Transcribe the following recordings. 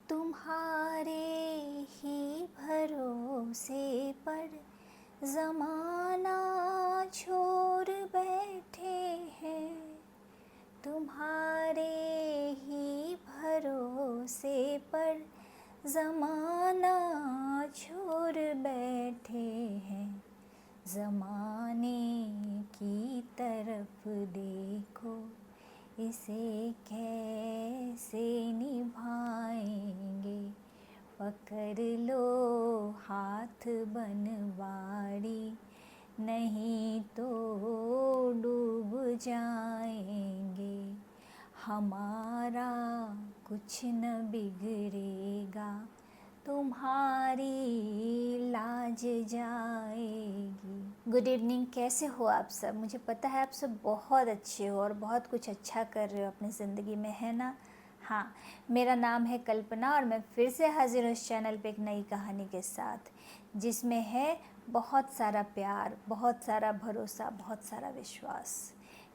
तुम्हारे ही भरोसे पर ज़माना छोड़ बैठे हैं, तुम्हारे ही भरोसे पर ज़माना छोड़ बैठे हैं। ज़माने की तरफ देखो, इसे कैसे निभाएंगे। पकड़ लो हाथ बनवारी, नहीं तो डूब जाएंगे। हमारा कुछ न बिगड़ेगा, तुम्हारी लाज जाएगी। गुड इवनिंग, कैसे हो आप सब? मुझे पता है आप सब बहुत अच्छे हो और बहुत कुछ अच्छा कर रहे हो अपनी ज़िंदगी में, है ना? हाँ, मेरा नाम है कल्पना और मैं फिर से हाजिर हूँ इस चैनल पे एक नई कहानी के साथ, जिसमें है बहुत सारा प्यार, बहुत सारा भरोसा, बहुत सारा विश्वास।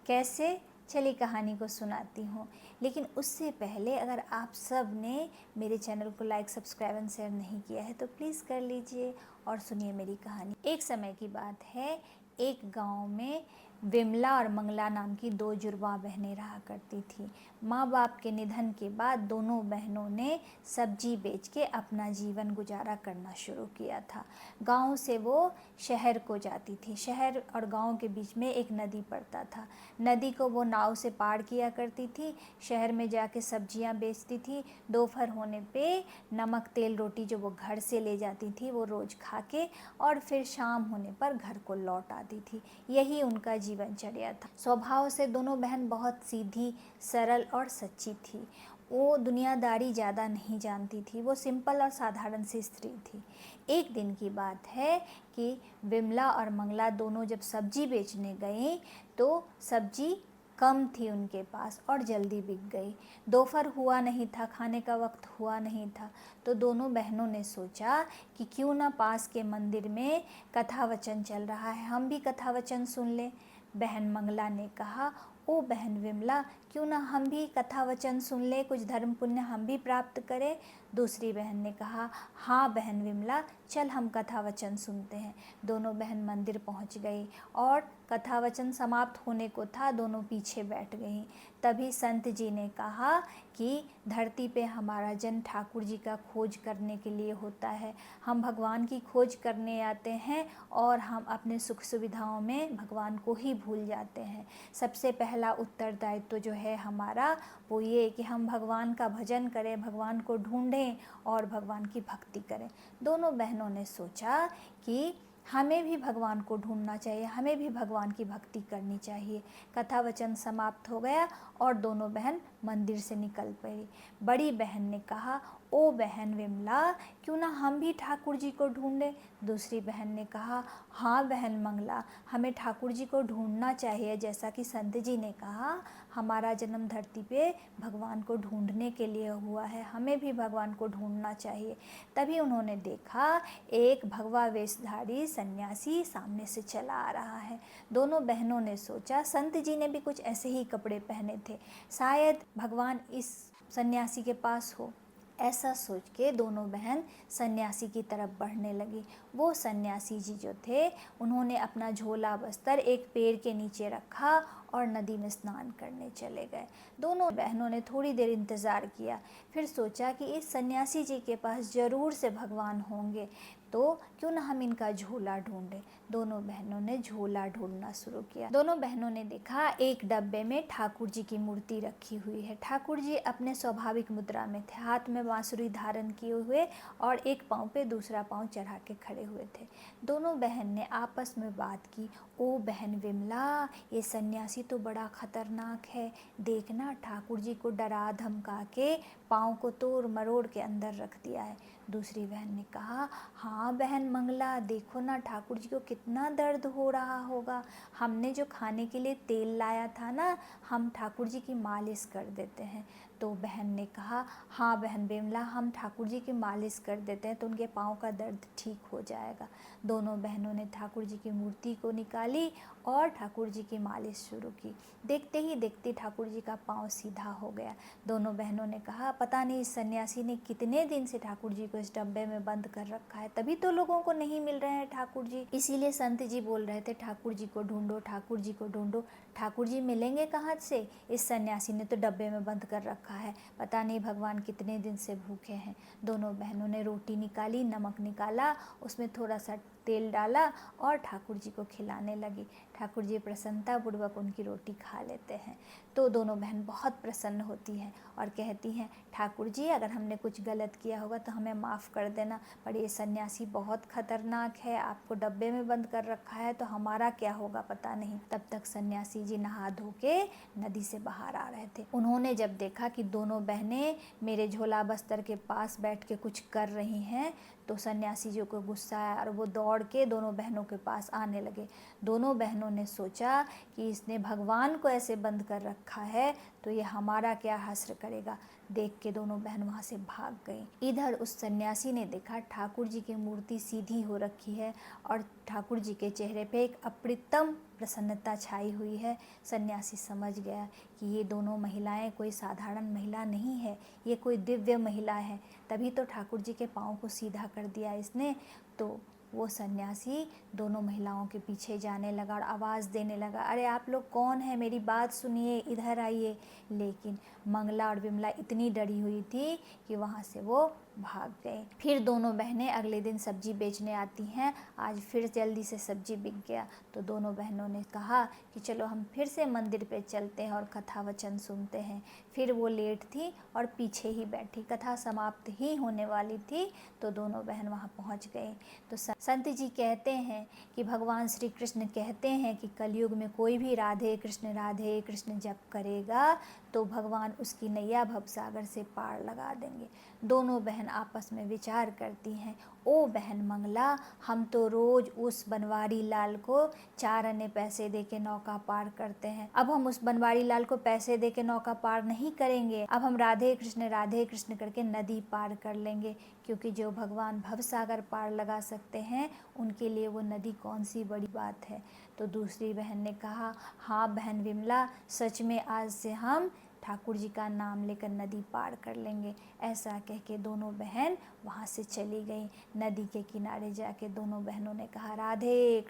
कैसे? चलिए कहानी को सुनाती हूँ। लेकिन उससे पहले अगर आप सब ने मेरे चैनल को लाइक, सब्सक्राइब एंड शेयर नहीं किया है तो प्लीज़ कर लीजिए और सुनिए मेरी कहानी। एक समय की बात है, एक गांव में विमला और मंगला नाम की दो जुड़वा बहनें रहा करती थी। माँ बाप के निधन के बाद दोनों बहनों ने सब्जी बेच के अपना जीवन गुजारा करना शुरू किया था। गांव से वो शहर को जाती थी। शहर और गांव के बीच में एक नदी पड़ता था। नदी को वो नाव से पार किया करती थी। शहर में जाके सब्जियां बेचती थी। दोपहर होने पे नमक तेल रोटी जो वो घर से ले जाती थी वो रोज़ खा के और फिर शाम होने पर घर को लौट आती थी। यही उनका जीवनचर्या था। स्वभाव से दोनों बहन बहुत सीधी, सरल और सच्ची थी। वो दुनियादारी ज़्यादा नहीं जानती थी। वो सिंपल और साधारण सी स्त्री थी। एक दिन की बात है कि विमला और मंगला दोनों जब सब्जी बेचने गई तो सब्जी कम थी उनके पास और जल्दी बिक गई। दोपहर हुआ नहीं था, खाने का वक्त हुआ नहीं था, तो दोनों बहनों ने सोचा कि क्यों ना पास के मंदिर में कथा वचन चल रहा है, हम भी कथा वचन सुन लें। बहन मंगला ने कहा, ओ बहन विमला, क्यों ना हम भी कथा वचन सुन ले, कुछ धर्म पुण्य हम भी प्राप्त करें। दूसरी बहन ने कहा, हाँ बहन विमला, चल हम कथा वचन सुनते हैं। दोनों बहन मंदिर पहुंच गई और कथा वचन समाप्त होने को था, दोनों पीछे बैठ गईं। तभी संत जी ने कहा कि धरती पे हमारा जन्म ठाकुर जी का खोज करने के लिए होता है। हम भगवान की खोज करने आते हैं और हम अपने सुख सुविधाओं में भगवान को ही भूल जाते हैं। सबसे पहला उत्तरदायित्व जो है हमारा वो ये कि हम भगवान का भजन करें, भगवान को ढूंढें और भगवान की भक्ति करें। दोनों बहनों ने सोचा कि हमें भी भगवान को ढूंढना चाहिए, हमें भी भगवान की भक्ति करनी चाहिए। कथा वचन समाप्त हो गया और दोनों बहन मंदिर से निकल पड़ी। बड़ी बहन ने कहा, ओ बहन विमला, क्यों ना हम भी ठाकुर जी को ढूंढें। दूसरी बहन ने कहा, हाँ बहन मंगला, हमें ठाकुर जी को ढूंढना चाहिए। जैसा कि संत जी ने कहा, हमारा जन्म धरती पे भगवान को ढूंढने के लिए हुआ है, हमें भी भगवान को ढूंढना चाहिए। तभी उन्होंने देखा एक भगवा वेशधारी सन्यासी सामने से चला आ रहा है। दोनों बहनों ने सोचा संत जी ने भी कुछ ऐसे ही कपड़े पहने थे, शायद भगवान इस सन्यासी के पास हो। ऐसा सोच के दोनों बहन सन्यासी की तरफ बढ़ने लगी। वो सन्यासी जी जो थे उन्होंने अपना झोला बस्तर एक पेड़ के नीचे रखा और नदी में स्नान करने चले गए। दोनों बहनों ने थोड़ी देर इंतज़ार किया, फिर सोचा कि इस सन्यासी जी के पास ज़रूर से भगवान होंगे, तो क्यों ना हम इनका झोला ढूंढें। दोनों बहनों ने झोला ढूंढना शुरू किया। दोनों बहनों ने देखा एक डब्बे में ठाकुर जी की मूर्ति रखी हुई है। ठाकुर जी अपने स्वाभाविक मुद्रा में थे, हाथ में बांसुरी धारण किए हुए और एक पाँव पे दूसरा पाँव चढ़ा के खड़े हुए थे। दोनों बहन ने आपस में बात की, ओ बहन विमला, ये सन्यासी तो बड़ा खतरनाक है, देखना ठाकुर जी को डरा धमका के पाँव को तोड़ मरोड़ के अंदर रख दिया है। दूसरी बहन ने कहा, हाँ बहन मंगला, देखो ना ठाकुर जी को कितना दर्द हो रहा होगा, हमने जो खाने के लिए तेल लाया था ना, हम ठाकुर जी की मालिश कर देते हैं। तो बहन ने कहा, हाँ बहन विमला, हम ठाकुर जी की मालिश कर देते हैं तो उनके पाँव का दर्द ठीक हो जाएगा। दोनों बहनों ने ठाकुर जी की मूर्ति को निकाली और ठाकुर जी की मालिश शुरू की। देखते ही देखते ठाकुर जी का पाँव सीधा हो गया। दोनों बहनों ने कहा, पता नहीं इस सन्यासी ने कितने दिन से ठाकुर जी को इस डब्बे में बंद कर रखा है, तभी तो लोगों को नहीं मिल रहे हैं ठाकुर जी। इसीलिए संत जी बोल रहे थे, ठाकुर जी को ढूंढो, ठाकुर जी को ढूंढो। ठाकुर जी मिलेंगे कहाँ से? इस सन्यासी ने तो डब्बे में बंद कर रखा है, पता नहीं भगवान कितने दिन से भूखे हैं। दोनों बहनों ने रोटी निकाली, नमक निकाला, उसमें थोड़ा सा तेल डाला और ठाकुर जी को खिलाने लगी। ठाकुर जी प्रसन्नतापूर्वक उनकी रोटी खा लेते हैं। तो दोनों बहन बहुत प्रसन्न होती हैं और कहती हैं, ठाकुर जी अगर हमने कुछ गलत किया होगा तो हमें माफ़ कर देना, पर ये सन्यासी बहुत खतरनाक है, आपको डब्बे में बंद कर रखा है तो हमारा क्या होगा पता नहीं। तब तक सन्यासी जी नहा धो के नदी से बाहर आ रहे थे। उन्होंने जब देखा कि दोनों बहनें मेरे झोला बस्तर के पास बैठ के कुछ कर रही हैं तो सन्यासी जी को गुस्सा आया और वो दौड़ के दोनों बहनों के पास आने लगे। दोनों बहनों ने सोचा कि इसने भगवान को ऐसे बंद कर रखा है तो ये हमारा क्या हश्र करेगा। देख के दोनों बहन वहाँ से भाग गई। इधर उस सन्यासी ने देखा ठाकुर जी की मूर्ति सीधी हो रखी है और ठाकुर जी के चेहरे पे एक अप्रतिम प्रसन्नता छाई हुई है। सन्यासी समझ गया कि ये दोनों महिलाएं कोई साधारण महिला नहीं है, ये कोई दिव्य महिला है, तभी तो ठाकुर जी के पाँव को सीधा कर दिया इसने। तो वो सन्यासी दोनों महिलाओं के पीछे जाने लगा और आवाज़ देने लगा, अरे आप लोग कौन हैं, मेरी बात सुनिए, इधर आइए। लेकिन मंगला और विमला इतनी डरी हुई थी कि वहाँ से वो भाग गए। फिर दोनों बहनें अगले दिन सब्जी बेचने आती हैं। आज फिर जल्दी से सब्जी बिक गया तो दोनों बहनों ने कहा कि चलो हम फिर से मंदिर पे चलते हैं और कथा वचन सुनते हैं। फिर वो लेट थी और पीछे ही बैठी, कथा समाप्त ही होने वाली थी तो दोनों बहन वहाँ पहुँच गई। तो संत जी कहते हैं कि भगवान श्री कृष्ण कहते हैं कि कलयुग में कोई भी राधे कृष्ण जप करेगा तो भगवान उसकी नैया भवसागर से पार लगा देंगे। दोनों बहन आपस में विचार करती हैं, ओ बहन मंगला, हम तो रोज उस बनवारी लाल को 4 आने पैसे दे के नौका पार करते हैं, अब हम उस बनवारी लाल को पैसे दे के नौका पार नहीं करेंगे, अब हम राधे कृष्ण करके नदी पार कर लेंगे, क्योंकि जो भगवान भवसागर पार लगा सकते हैं उनके लिए वो नदी कौन सी बड़ी बात है। तो दूसरी बहन ने कहा, हाँ बहन विमला, सच में आज से हम ठाकुर जी का नाम लेकर नदी पार कर लेंगे। ऐसा कह के दोनों बहन वहाँ से चली गई। नदी के किनारे जाके दोनों बहनों ने कहा, राधे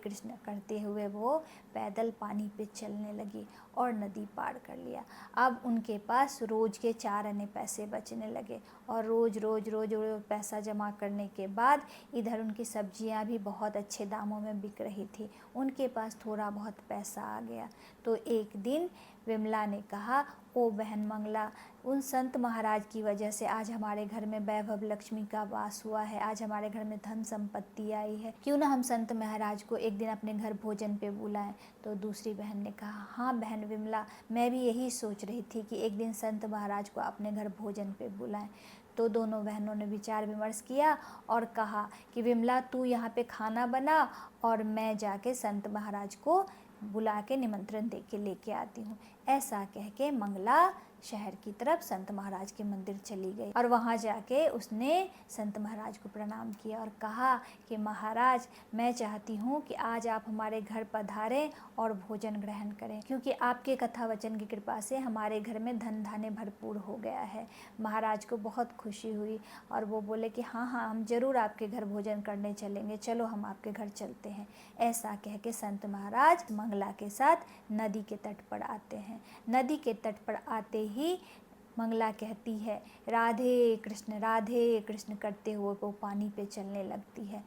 कृष्ण करते हुए वो पैदल पानी पे चलने लगी और नदी पार कर लिया। अब उनके पास रोज के 4 आने पैसे बचने लगे और रोज पैसा जमा करने के बाद इधर उनकी सब्जियां भी बहुत अच्छे दामों में बिक रही थी, उनके पास थोड़ा बहुत पैसा आ गया। तो एक दिन विमला ने कहा, ओ बहन मंगला, उन संत महाराज की वजह से आज हमारे घर में वैभव लक्ष्मी का वास हुआ है, आज हमारे घर में धन संपत्ति आई है, क्यों ना हम संत महाराज को एक दिन अपने घर भोजन पे बुलाएं। तो दूसरी बहन ने कहा, हाँ बहन विमला, मैं भी यही सोच रही थी कि एक दिन संत महाराज को अपने घर भोजन पे बुलाएं। तो दोनों बहनों ने विचार विमर्श किया और कहा कि विमला तू यहाँ पे खाना बना और मैं जाके संत महाराज को बुला के निमंत्रण दे के लेके आती हूँ। ऐसा कह के मंगला शहर की तरफ संत महाराज के मंदिर चली गई और वहाँ जाके उसने संत महाराज को प्रणाम किया और कहा कि महाराज, मैं चाहती हूँ कि आज आप हमारे घर पधारें और भोजन ग्रहण करें, क्योंकि आपके कथा वचन की कृपा से हमारे घर में धन धान्य भरपूर हो गया है। महाराज को बहुत खुशी हुई और वो बोले कि हाँ हम ज़रूर आपके घर भोजन करने चलेंगे, चलो हम आपके घर चलते हैं। ऐसा कह के संत महाराज मंगला के साथ नदी के तट पर आते हैं। नदी के तट पर आते ही मंगला कहती है, राधे कृष्ण करते हुए वो पानी पे चलने लगती है।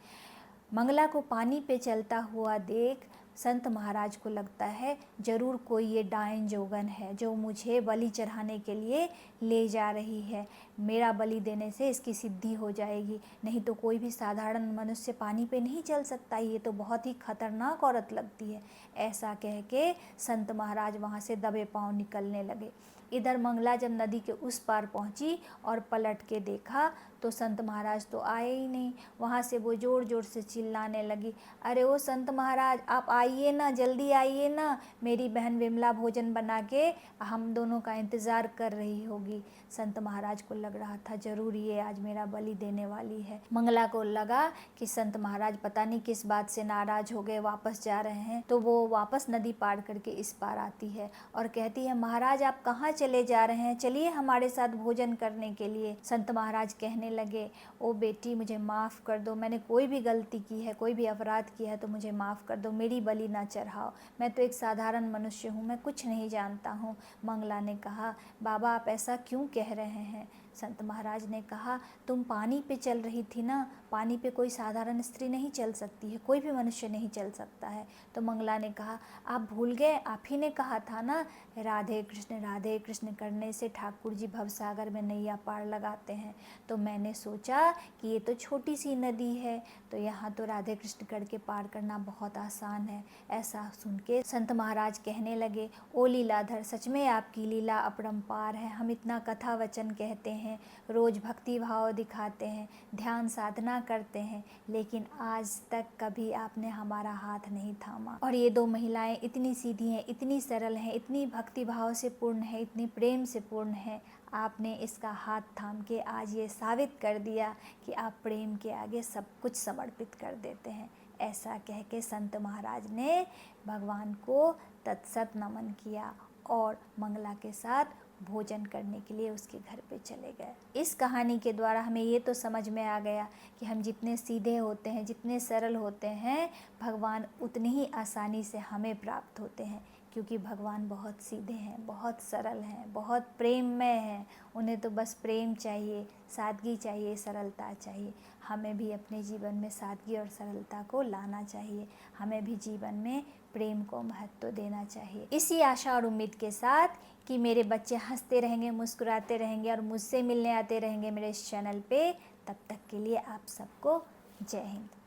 मंगला को पानी पे चलता हुआ देख संत महाराज को लगता है जरूर कोई ये डायन जोगन है जो मुझे बलि चढ़ाने के लिए ले जा रही है, मेरा बलि देने से इसकी सिद्धि हो जाएगी, नहीं तो कोई भी साधारण मनुष्य पानी पे नहीं चल सकता, ये तो बहुत ही खतरनाक औरत लगती है। ऐसा कह के संत महाराज वहाँ से दबे पांव निकलने लगे। इधर मंगला जब नदी के उस पार पहुंची और पलट के देखा तो संत महाराज तो आए ही नहीं। वहाँ से वो ज़ोर ज़ोर से चिल्लाने लगी, अरे ओ संत महाराज, आप आइए ना, जल्दी आइए ना, मेरी बहन विमला भोजन बना के हम दोनों का इंतज़ार कर रही होगी। संत महाराज को लग रहा था ज़रूर ये आज मेरा बलि देने वाली है। मंगला को लगा कि संत महाराज पता नहीं किस बात से नाराज़ हो गए, वापस जा रहे हैं। तो वो वापस नदी पार करके इस पार आती है और कहती है, महाराज आप कहाँ चले जा रहे हैं, चलिए हमारे साथ भोजन करने के लिए। संत महाराज कहने लगे, ओ बेटी मुझे माफ़ कर दो, मैंने कोई भी गलती की है, कोई भी अपराध किया है तो मुझे माफ़ कर दो, मेरी बलि ना चढ़ाओ, मैं तो एक साधारण मनुष्य हूँ, मैं कुछ नहीं जानता हूँ। मंगला ने कहा, बाबा आप ऐसा क्यों कह रहे हैं। संत महाराज ने कहा, तुम पानी पे चल रही थी ना, पानी पे कोई साधारण स्त्री नहीं चल सकती है, कोई भी मनुष्य नहीं चल सकता है। तो मंगला ने कहा, आप भूल गए, आप ही ने कहा था ना राधे कृष्ण करने से ठाकुर जी भवसागर में नैया पार लगाते हैं। तो मैंने सोचा कि ये तो छोटी सी नदी है, तो यहाँ तो राधे कृष्ण करके पार करना बहुत आसान है। ऐसा सुन के संत महाराज कहने लगे, ओ लीलाधर, सच में आपकी लीला अपरंपार है। हम इतना कथा वचन कहते हैं, रोज़ भक्ति भाव दिखाते हैं, ध्यान साधना करते हैं, लेकिन आज तक कभी आपने हमारा हाथ नहीं थामा। और ये दो महिलाएं इतनी सीधी हैं, इतनी सरल हैं, इतनी भक्ति भाव से पूर्ण है, इतनी प्रेम से पूर्ण है। आपने इसका हाथ थाम के आज ये साबित कर दिया कि आप प्रेम के आगे सब कुछ समर्पित कर देते हैं। ऐसा कह के संत महाराज ने भगवान को तत्सत नमन किया और मंगला के साथ भोजन करने के लिए उसके घर पे चले गए। इस कहानी के द्वारा हमें ये तो समझ में आ गया कि हम जितने सीधे होते हैं, जितने सरल होते हैं, भगवान उतनी ही आसानी से हमें प्राप्त होते हैं, क्योंकि भगवान बहुत सीधे हैं, बहुत सरल हैं, बहुत प्रेममय हैं। उन्हें तो बस प्रेम चाहिए, सादगी चाहिए, सरलता चाहिए। हमें भी अपने जीवन में सादगी और सरलता को लाना चाहिए, हमें भी जीवन में प्रेम को महत्व देना चाहिए। इसी आशा और उम्मीद के साथ कि मेरे बच्चे हंसते रहेंगे, मुस्कुराते रहेंगे और मुझसे मिलने आते रहेंगे मेरे इस चैनल पे, तब तक के लिए आप सबको जय हिंद।